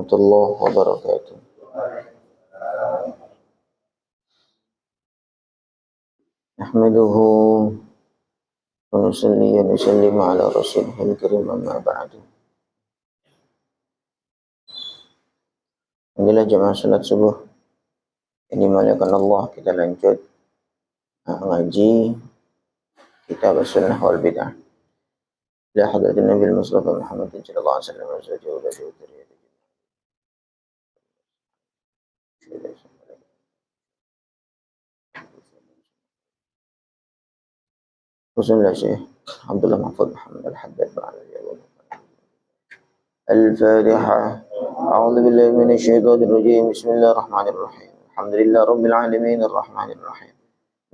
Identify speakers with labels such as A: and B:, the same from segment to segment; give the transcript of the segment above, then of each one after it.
A: warahmatullahi wabarakatuh. Nahmaduhu wa nusalli wa nusallimu ala rasulihil karim amma ba'du. Alhamdulillah jemaah salat subuh yang dimuliakan Allah, kita lanjut ngaji kitab Sunnah wal Bid'ah. Ila hadratin Nabi Mustafa Muhammad sallallahu alaihi wasallam wa zawjihi wa dzurriyyatihi. Bismillah Syekh Abdullah Mahfud Muhammad Al-Haddad ba'ala al-yawm. Al-Fatihah. A'udzu billahi minasy syaithanir rajim. Bismillahirrahmanirrahim. Alhamdulillah rabbil alamin arrahmanir rahim.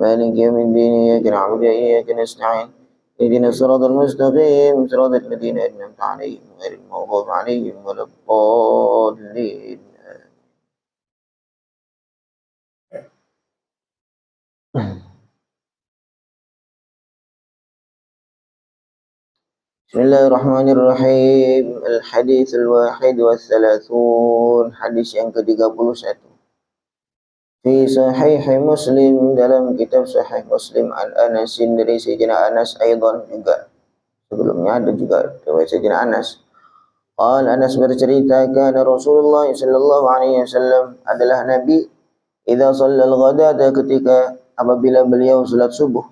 A: Maliki yaumiddin. Iyyaka na'budu wa iyyaka nasta'in. Ihdinas siratal mustaqim. Siratal ladzina an'amta 'alaihim ghairil maghdubi 'alaihim waladdallin. Bismillahirrahmanirrahim. Al-hadits al-wahid wa thalathun. Hadis yang ke-31. Fi sahih Muslim, dalam kitab sahih Muslim, an Anas dari Sayyidina Anas aidan juga. Sebelumnya ada juga riwayat Sayyidina Anas. Anas bercerita, kana Rasulullah sallallahu alaihi wasallam, adalah Nabi, idza shallal ghadata, ketika apabila beliau salat subuh,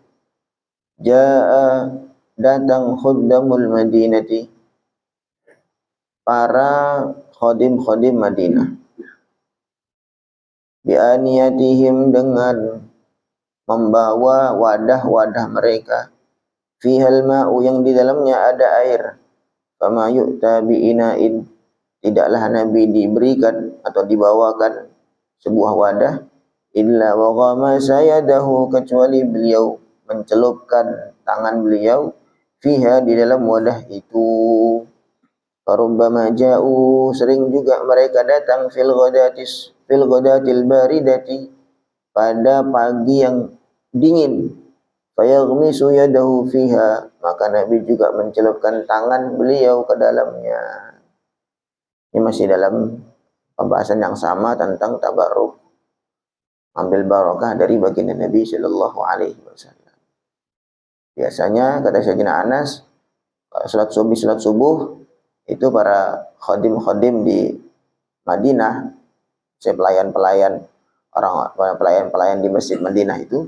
A: jaa, datang khuddamul Madinati, para khadim-khadim Madinah, bi'aniyatihim, dengan membawa wadah-wadah mereka, fihal ma'u, yang di dalamnya ada air, fama yu'ta bi'ina'in, tidaklah Nabi diberikan atau dibawakan sebuah wadah, illa wa ghamasa yadahu, kecuali beliau mencelupkan tangan beliau, fiha, di dalam wadah itu. Farubbama ja'u, sering juga mereka datang, fil ghadatil baridati, pada pagi yang dingin, fayaghmisu yadahu fiha, maka Nabi juga mencelupkan tangan beliau ke dalamnya. Ini masih dalam pembahasan yang sama tentang tabarruk, ambil barokah dari baginda Nabi sallallahu alaihi wasallam. Biasanya kata Sayyidina Anas, salat subuh itu para khadim-khadim di Madinah, pelayan-pelayan, pelayan-pelayan di Masjid Madinah itu,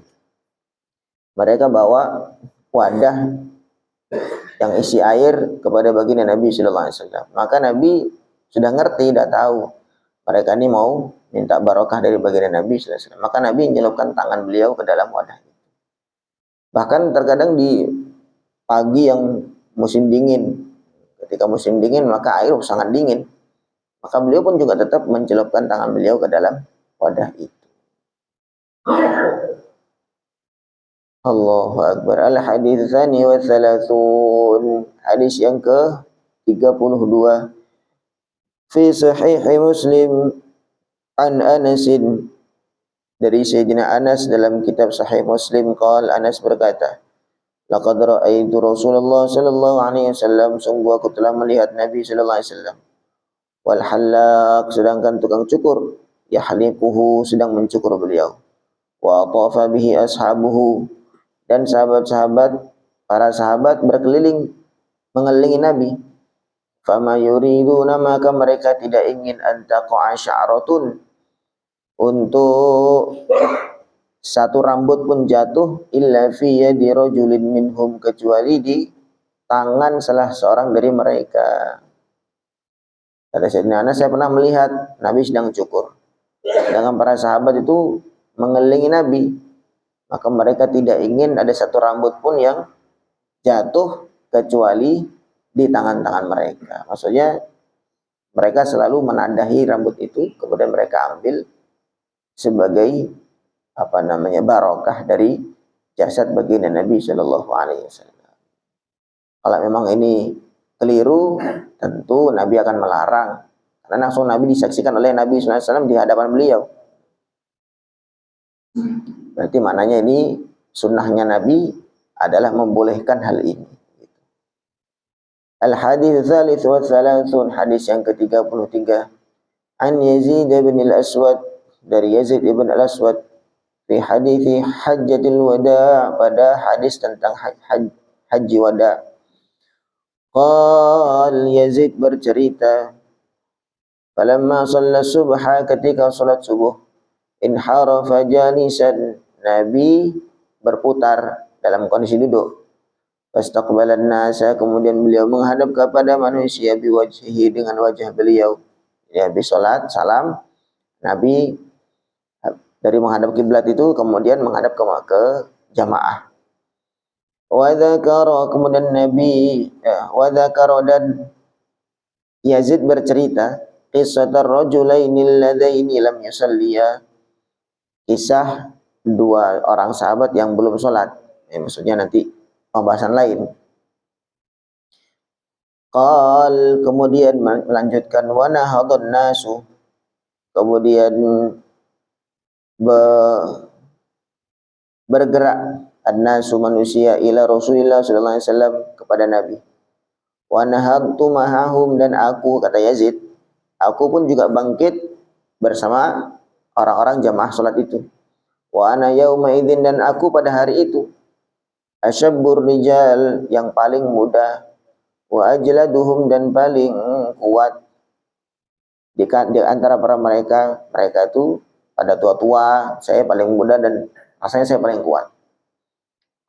A: mereka bawa wadah yang isi air kepada baginda Nabi sallallahu alaihi wasallam. Maka Nabi sudah ngerti, tidak tahu mereka ini mau minta barokah dari baginda Nabi sallallahu alaihi wasallam. Maka Nabi menyelupkan tangan beliau ke dalam wadah. Bahkan terkadang di pagi yang musim dingin, ketika musim dingin maka air sangat dingin, maka beliau pun juga tetap mencelupkan tangan beliau ke dalam wadah itu. Allahu Akbar. Al-hadits tsani wa thalathun. Hadis yang ke-32. Fi sahih Muslim, an Anasin, dari Sayyidina Anas dalam kitab Sahih Muslim, Anas berkata, laqad ra'aitu Rasulullah sallallahu alaihi wasallam, sungguh aku telah melihat Nabi sallallahu alaihi wasallam, wal halaq, sedangkan tukang cukur, yahliquhu, sedang mencukur beliau, wa tafa bihi ashabuhu, dan para sahabat berkeliling mengelilingi Nabi. Fama yuriduna, maka mereka tidak ingin, antaqa'a sya'ratun, untuk satu rambut pun jatuh, illa fi yadi rajulin minhum, kecuali di tangan salah seorang dari mereka. Kata Sayyidina Anas, saya pernah melihat Nabi sedang cukur, sedangkan para sahabat itu mengelilingi Nabi, maka mereka tidak ingin ada satu rambut pun yang jatuh kecuali di tangan-tangan mereka. Maksudnya mereka selalu menadahi rambut itu, kemudian mereka ambil sebagai barokah dari jasad baginda Nabi sallallahu alaihi wasallam. Kalau memang ini keliru, tentu Nabi akan melarang, karena langsung Nabi disaksikan oleh Nabi sallallahu alaihi wasallam di hadapan beliau. Berarti maknanya ini sunnahnya Nabi adalah membolehkan hal ini. Al-hadits tsalits wa tsalasun, hadis yang ke-33. an Yazid bin al-Aswad, dari Yazid ibn al-Aswad, fi hadithi hajjatil wada, pada hadis tentang haji wada. Qal, Yazid bercerita, falamma shalla subha, ketika salat subuh, inharafa jalisan, Nabi berputar dalam kondisi duduk. Fastaqbalan nasa, kemudian beliau menghadap kepada manusia biwajhihi, dengan wajah beliau. Ya, habis salat salam, Nabi dari menghadap kiblat itu kemudian menghadap ke jamaah. Wa dzakara, kemudian Nabi wa dzakara, dan Yazid bercerita, qissatar rajulaini alladaini lam yusalliya, kisah dua orang sahabat yang belum sholat. Maksudnya nanti pembahasan lain. Qal, kemudian melanjutkan, wa nahadun nasu, kemudian bergerak an-nasu, manusia, ila Rasulillah sallallahu alaihi wasallam, kepada Nabi. Wa nahadtu mahahum, dan aku, kata Yazid, aku pun juga bangkit bersama orang-orang jamaah salat itu. Wa ana yauma idzin, dan aku pada hari itu, asyabbur rijal, yang paling muda, wa ajladuhum, dan paling kuat di antara para mereka itu pada tua-tua, saya paling muda dan rasanya saya paling kuat.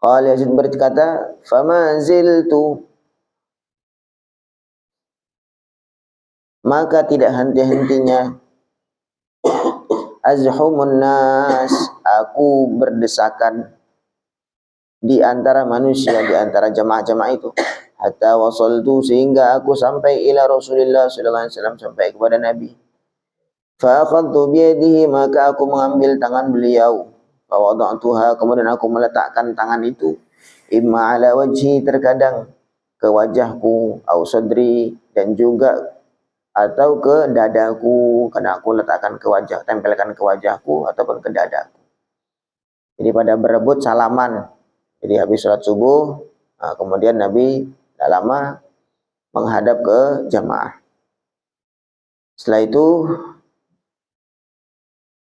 A: Qala, Yazid berkata, fama ziltu, maka tidak henti-hentinya, azhumun nas, aku berdesakan di antara manusia, di antara jamaah-jamaah itu, hatta wasaltu, sehingga aku sampai ila Rasulillah sallallahu alaihi wasallam, sampai kepada Nabi. Fa akhadtu biyadihi, maka aku mengambil tangan beliau. Fa wada'tuha, kemudian aku meletakkan tangan itu, imma ala wajhi, terkadang ke wajahku, au sadri, dan juga atau ke dadaku, karena aku letakkan ke wajah, tempelkan ke wajahku ataupun ke dadaku. Jadi pada berebut salaman. Jadi habis sholat subuh, kemudian Nabi tidak lama menghadap ke jamaah. Setelah itu,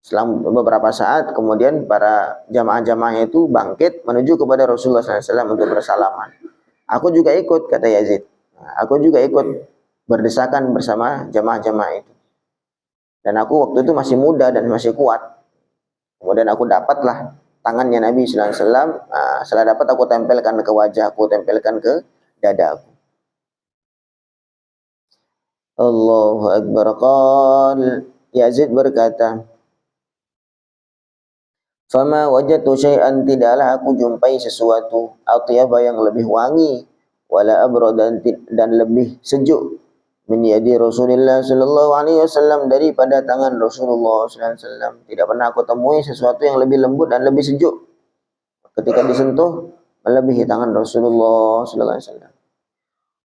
A: selang beberapa saat kemudian para jamaah-jamaah itu bangkit menuju kepada Rasulullah SAW untuk bersalaman. Aku juga ikut, kata Yazid. Aku juga ikut berdesakan bersama jamaah-jamaah itu. Dan aku waktu itu masih muda dan masih kuat. Kemudian aku dapatlah tangannya Nabi SAW. Setelah dapat, aku tempelkan ke wajah, aku tempelkan ke dada aku. Allahu Akbar. Qal, Yazid berkata, fama wajadtu syai'an, tidaklah aku jumpai sesuatu, atyaba, yang lebih wangi, wala abrada, dan lebih sejuk, min yadi Rasulullah sallallahu alaihi wasallam, daripada tangan Rasulullah sallallahu alaihi wasallam. Tidak pernah aku temui sesuatu yang lebih lembut dan lebih sejuk ketika disentuh melebihi tangan Rasulullah sallallahu alaihi wasallam.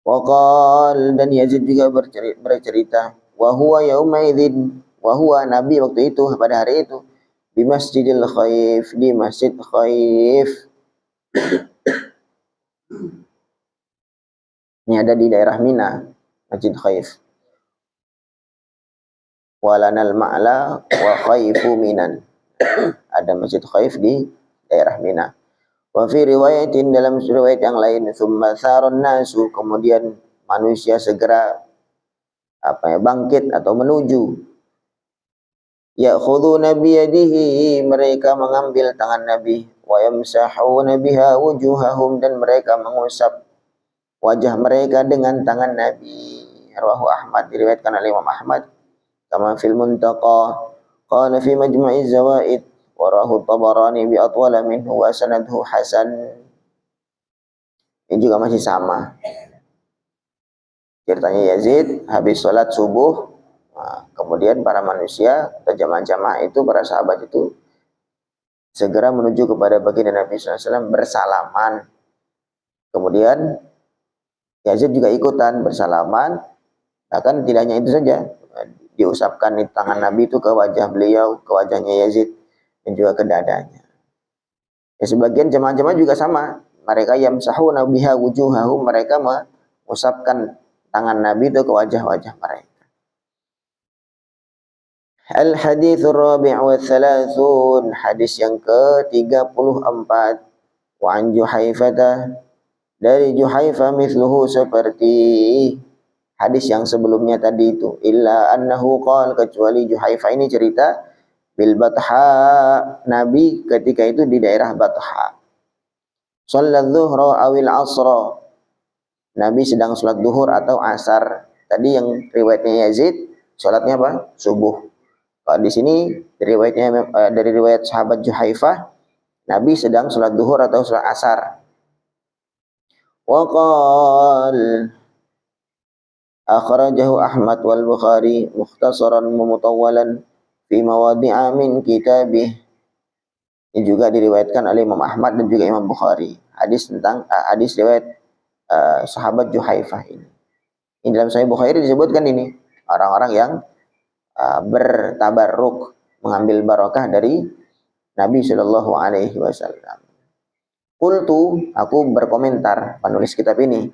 A: Wa qal, dan Yazid juga bercerita, wa huwa yauma idzin, wa huwa, Nabi waktu itu, pada hari itu, di Masjidil Khaif, di Masjid Khaif. Ini ada di daerah Mina, Masjid Khaif. Walanal ma'la wa khaifu minan. Ada Masjid Khaif di daerah Mina. Wa fi riwayatin, dalam riwayat yang lain, tsumma saron nasu, kemudian manusia segera bangkit atau menuju, ya'khuduna biyadihi, mereka mengambil tangan Nabi, wa yamsahuna biha wujuhahum, dan mereka mengusap wajah mereka dengan tangan Nabi. Rawahu Ahmad, diriwayatkan oleh Imam Ahmad, kama fil Muntaqa, qala fi Majma'iz Zawaid, wa rawahu Tabarani bi atwala minhu wa sanadhu hasan. Ini juga masih sama. Ceritanya Yazid habis sholat subuh, kemudian para manusia atau jamaah-jamaah itu, para sahabat itu segera menuju kepada baginda Nabi SAW bersalaman. Kemudian Yazid juga ikutan bersalaman. Bahkan tidak hanya itu saja, diusapkan di tangan Nabi itu ke wajah beliau, ke wajahnya Yazid, dan juga ke dadanya. Ya, sebagian jamaah-jamaah juga sama. Mereka yamsahuna biha wujuhahum, mereka mengusapkan tangan Nabi itu ke wajah-wajah mereka. Al-hadithur rabi' wa thalathun, hadis yang ke-34. Wa an Juhaifah, dari Juhaifah mithluhu, seperti hadis yang sebelumnya tadi itu. Illa annahu qala, kecuali Juhaifah ini cerita bil Batha, Nabi ketika itu di daerah Batha. Shallat dhuhra awil asra, Nabi sedang sholat duhur atau asar. Tadi yang riwayatnya Yazid, sholatnya apa? Subuh. Kalau di sini dari riwayat sahabat Juhaifah, Nabi sedang sholat duhur atau sholat asar. Wa qal akhrajahu Ahmad wal Bukhari mukhtasaran mutawwalan fi mawadi'a min kitabih. Ini juga diriwayatkan oleh Imam Ahmad dan juga Imam Bukhari. Hadis tentang hadis riwayat sahabat Juhaifah ini. Ini dalam Sahih Bukhari disebutkan ini orang-orang yang bertabarruk, mengambil barokah dari Nabi Shallallahu Alaihi Wasallam. Qultu, aku berkomentar, penulis kitab ini,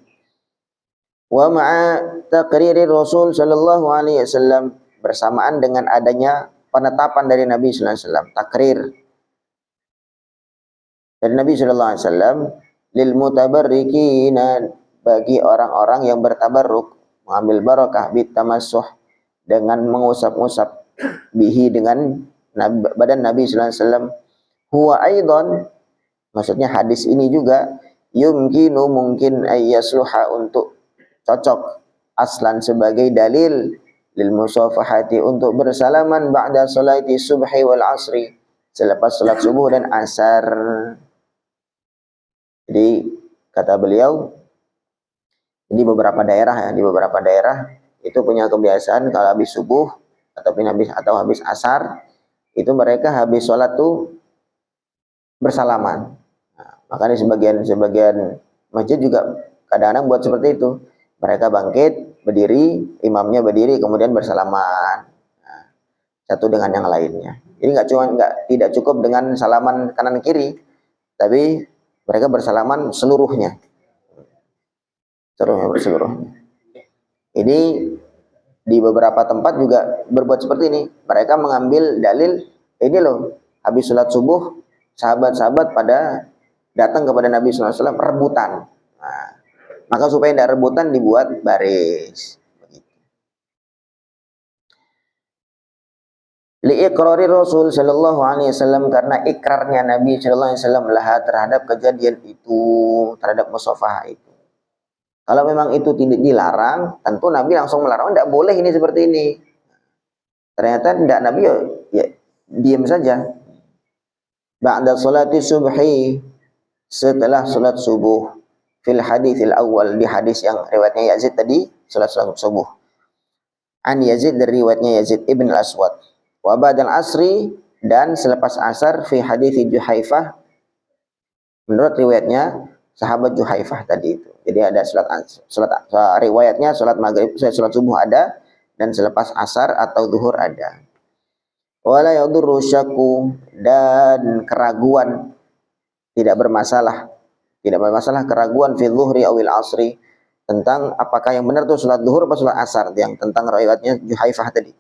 A: wa ma'a taqriri Rasul Shallallahu Alaihi Wasallam, bersamaan dengan adanya penetapan dari Nabi Sallallahu Alaihi Wasallam, takrir dari Nabi Sallallahu Alaihi Wasallam, lil mutabarrikina, bagi orang-orang yang bertabarruk, mengambil barokah, bitamassuh, dengan mengusap-usap, bihi, dengan badan Nabi Sallallahu Alaihi Wasallam. Huwa aidan, maksudnya hadis ini juga, yumkinu, mungkin, ayyasluha, untuk cocok, aslan, sebagai dalil, lil musafahati, untuk bersalaman, ba'da salati subhi wal asri, selepas salat subuh dan asar. Jadi kata beliau, di beberapa daerah itu punya kebiasaan kalau habis subuh atau habis asar, itu mereka habis sholat tuh bersalaman. Nah, makanya sebagian masjid juga kadang-kadang buat seperti itu. Mereka bangkit, berdiri, imamnya berdiri, kemudian bersalaman, nah, satu dengan yang lainnya. Jadi tidak cukup dengan salaman kanan kiri, tapi mereka bersalaman seluruhnya. Ini di beberapa tempat juga berbuat seperti ini. Mereka mengambil dalil ini loh, habis sholat subuh sahabat-sahabat pada datang kepada Nabi SAW rebutan. Nah, maka supaya tidak rebutan dibuat baris. Liiqrari Rasul Sallallahu Alaihi Wasallam, karena ikrarnya Nabi Sallallahu Alaihi Wasallam laha, terhadap kejadian itu, terhadap musafahah itu. Kalau memang itu tidak dilarang, tentu Nabi langsung melarang, tidak boleh ini seperti ini. Ternyata tidak, Nabi ya diam saja. Ba'da salati subhi, setelah salat subuh, fil haditsil awal, di hadis yang riwayatnya Yazid tadi, salat subuh. An Yazid, dari riwayatnya Yazid ibn al-Aswad. Wa ba'dal asri, dan selepas asar, fi hadits Juhaifah, menurut riwayatnya sahabat Juhaifah tadi itu. Jadi ada riwayatnya salat maghrib, salat subuh ada, dan selepas asar atau zuhur ada. Wala yadurru syakku, dan keraguan tidak bermasalah keraguan fi dhuhri awil asri, tentang apakah yang benar itu salat zuhur atau salat asar, yang tentang riwayatnya Juhaifah tadi.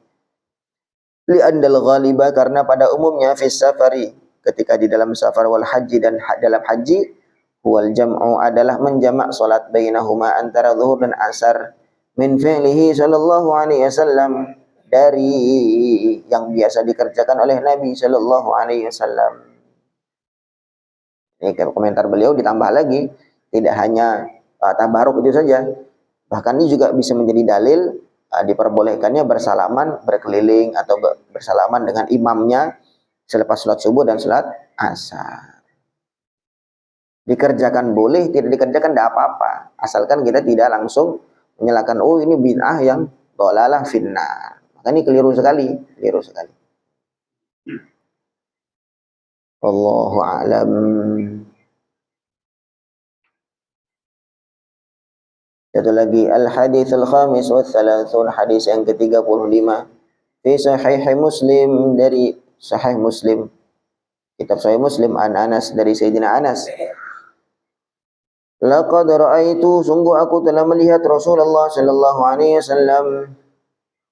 A: Li'andal ghaliba, karena pada umumnya fis safari, ketika di dalam safar, wal haji, dan dalam haji, wal jam'u, adalah menjamak salat bainahuma, antara zuhur dan asar, min fi'lihi sallallahu alaihi wasallam, dari yang biasa dikerjakan oleh Nabi sallallahu alaihi wasallam. Ini komentar beliau ditambah lagi, tidak hanya tabaruk itu saja, bahkan ini juga bisa menjadi dalil diperbolehkannya bersalaman, berkeliling, atau bersalaman dengan imamnya selepas sholat subuh dan sholat asar. Dikerjakan boleh, tidak dikerjakan tidak apa-apa, asalkan kita tidak langsung menyalahkan, oh ini bid'ah yang dhalalah finnar. Maka ini keliru sekali. Wallahu a'lam. Satu lagi, al-haditsul khamis wa thalathun, hadis yang ke-35, fi sahih Muslim, dari sahih Muslim, kitab sahih Muslim, an Anas, dari Sayyidina Anas. Laqad ra'aitu, sungguh aku telah melihat Rasulullah sallallahu alaihi wasallam,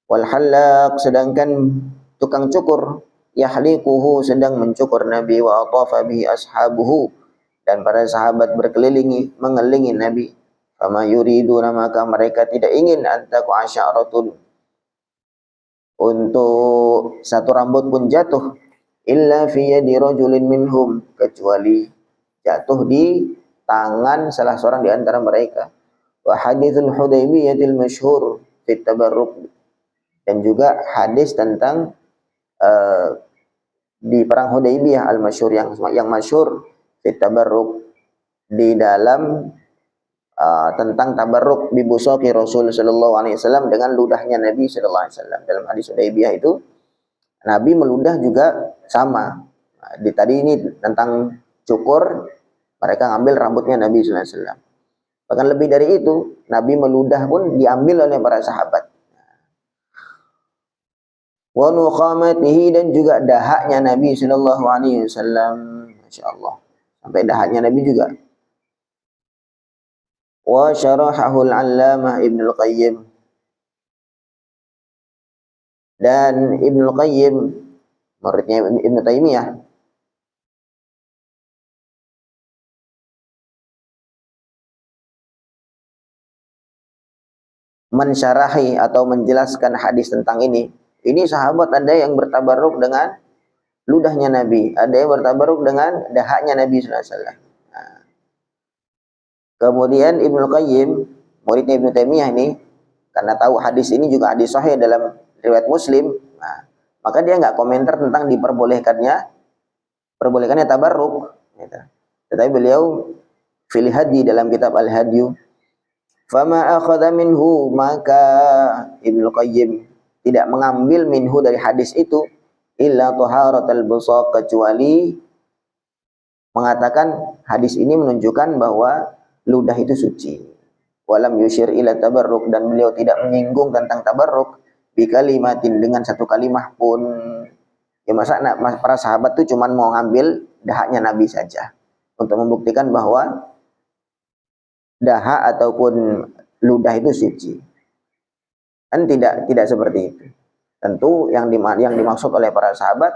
A: wal halaq, sedangkan tukang cukur, yahliquhu sedang mencukur Nabi, wa atafa bihi ashabuhu dan para sahabat mengelilingi Nabi. Fama yuriduna maka mereka tidak ingin antaku asy'aratun untuk satu rambut pun jatuh illa fi yadi rajulin minhum kecuali jatuh di tangan salah seorang di antara mereka. Wa haditsul Hudaybiyatil masyhur fit tabarruk dan juga hadis tentang di perang Hudaybiyah al-masyhur yang masyhur fit tabarruk di dalam tentang tabarruk bi busaqi Rasul sallallahu alaihi wasallam dengan ludahnya Nabi sallallahu alaihi wasallam. Dalam hadis Hudaybiyah itu Nabi meludah juga sama. Di tadi ini tentang cukur, mereka ngambil rambutnya Nabi sallallahu alaihi wasallam. Bahkan lebih dari itu, Nabi meludah pun diambil oleh para sahabat. Wa nuqamatihi dan juga dahaknya Nabi sallallahu alaihi wasallam. Masyaallah. Sampai dahaknya Nabi juga. Wa syarahahu al-allamah Ibnu al-Qayyim dan Ibnu al-Qayyim muridnya Ibnu Taimiyah mensyarahi atau menjelaskan hadis tentang ini. Ini sahabat ada yang bertabarruk dengan ludahnya Nabi, ada yang bertabarruk dengan dahaknya Nabi sallallahu alaihi wasallam. Kemudian Ibnu Qayyim, muridnya Ibnu Taimiyah ini, karena tahu hadis ini juga hadis sahih dalam riwayat Muslim, maka dia nggak komentar tentang diperbolehkannya tabarruk. Gitu. Tetapi beliau fil hadi dalam kitab Al-Hadyu, fama akhadha minhu maka Ibnu Qayyim tidak mengambil minhu dari hadis itu illa taharatul busaq kecuali mengatakan hadis ini menunjukkan bahwa ludah itu suci. Walam yusyir ila tabarruk dan beliau tidak menyinggung tentang tabarruk bi kalimatin dengan satu kalimah pun. Ya masa para sahabat tuh cuman mau ngambil dahaknya Nabi saja untuk membuktikan bahwa dahak ataupun ludah itu suci. Kan tidak seperti itu. Tentu yang dimaksud oleh para sahabat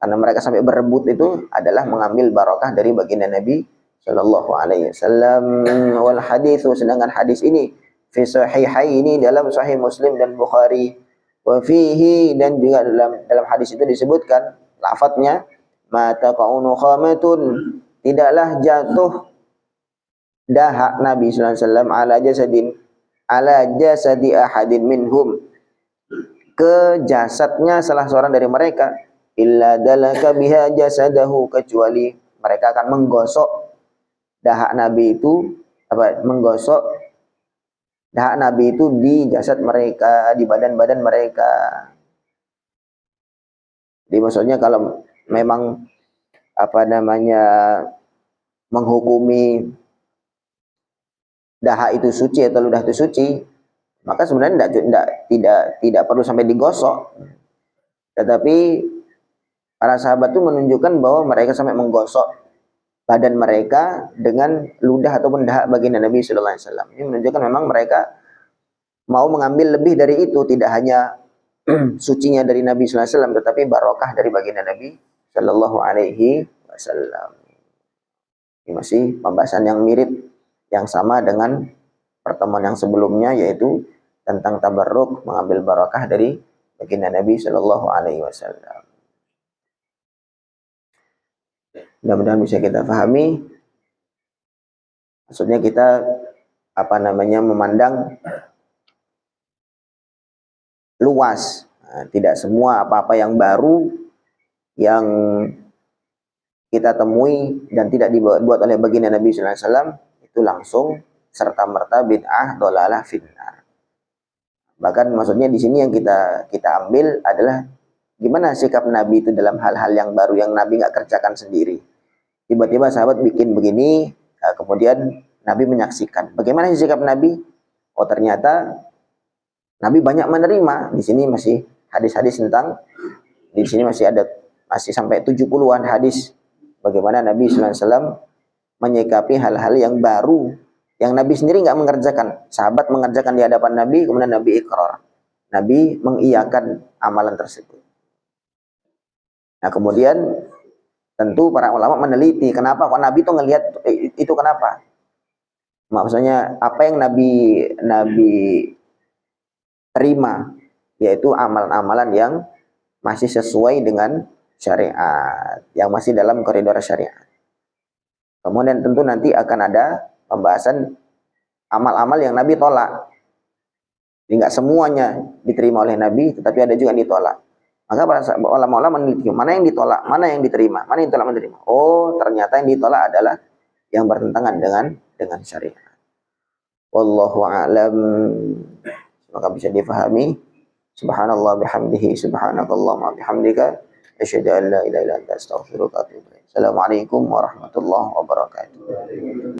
A: karena mereka sampai berebut itu adalah mengambil barokah dari baginda Nabi sallallahu alaihi wasallam. Wal hadits sedangkan hadis ini fi sahihaini dalam sahih Muslim dan Bukhari. Wa fihi dan juga dalam hadis itu disebutkan lafadznya ma taqaunu khamatun tidaklah jatuh dahak Nabi sallallahu alaihi wasallam ala jasadi ahadin minhum ke jasadnya salah seorang dari mereka illa dalaka biha jasadahu kecuali mereka akan menggosok dahak Nabi itu menggosok dahak Nabi itu di jasad mereka, di badan-badan mereka. Jadi maksudnya kalau memang menghukumi dahak itu suci atau ludah itu suci, maka sebenarnya tidak perlu sampai digosok. Tetapi para sahabat itu menunjukkan bahwa mereka sampai menggosok badan mereka dengan ludah ataupun dahak baginda Nabi sallallahu alaihi wasallam. Ini menunjukkan memang mereka mau mengambil lebih dari itu, tidak hanya sucinya dari Nabi sallallahu alaihi wasallam tetapi barokah dari baginda Nabi sallallahu alaihi wasallam. Ini masih pembahasan yang mirip yang sama dengan pertemuan yang sebelumnya yaitu tentang tabarruk mengambil barokah dari baginda Nabi sallallahu alaihi wasallam. Mudah-mudahan bisa kita pahami. Maksudnya kita memandang luas. Nah, tidak semua apa-apa yang baru yang kita temui dan tidak dibuat oleh baginda Nabi sallallahu alaihi wasallam itu langsung serta merta bid'ah dhalalah finnar. Bahkan maksudnya di sini yang kita ambil adalah gimana sikap Nabi itu dalam hal-hal yang baru yang Nabi nggak kerjakan sendiri. Tiba-tiba sahabat bikin begini, kemudian Nabi menyaksikan. Bagaimana sikap Nabi? Oh ternyata Nabi banyak menerima. Di sini masih hadis-hadis tentang, di sini masih sampai 70-an hadis bagaimana Nabi sallallahu alaihi wasallam menyikapi hal-hal yang baru yang Nabi sendiri nggak mengerjakan. Sahabat mengerjakan di hadapan Nabi, kemudian Nabi ikrar. Nabi mengiyakan amalan tersebut. Nah, kemudian tentu para ulama meneliti kenapa kok Nabi itu ngelihat itu kenapa. Maksudnya apa yang Nabi terima, yaitu amalan-amalan yang masih sesuai dengan syariat, yang masih dalam koridor syariat. Kemudian tentu nanti akan ada pembahasan amal-amal yang Nabi tolak. Jadi nggak semuanya diterima oleh Nabi, tetapi ada juga yang ditolak. Maka para ulama-ulama meneliti mana yang ditolak, mana yang diterima, mana yang ditolak menerima. Oh, ternyata yang ditolak adalah yang bertentangan dengan syariat. Wallahu a'lam. Semoga bisa difahami. Subhanallah bihamdihi, subhanakallahumma bihamdika, asyhadu an la ilaha illa anta, astaghfiruka wa atubu ilaik. Assalamualaikum warahmatullahi wabarakatuh.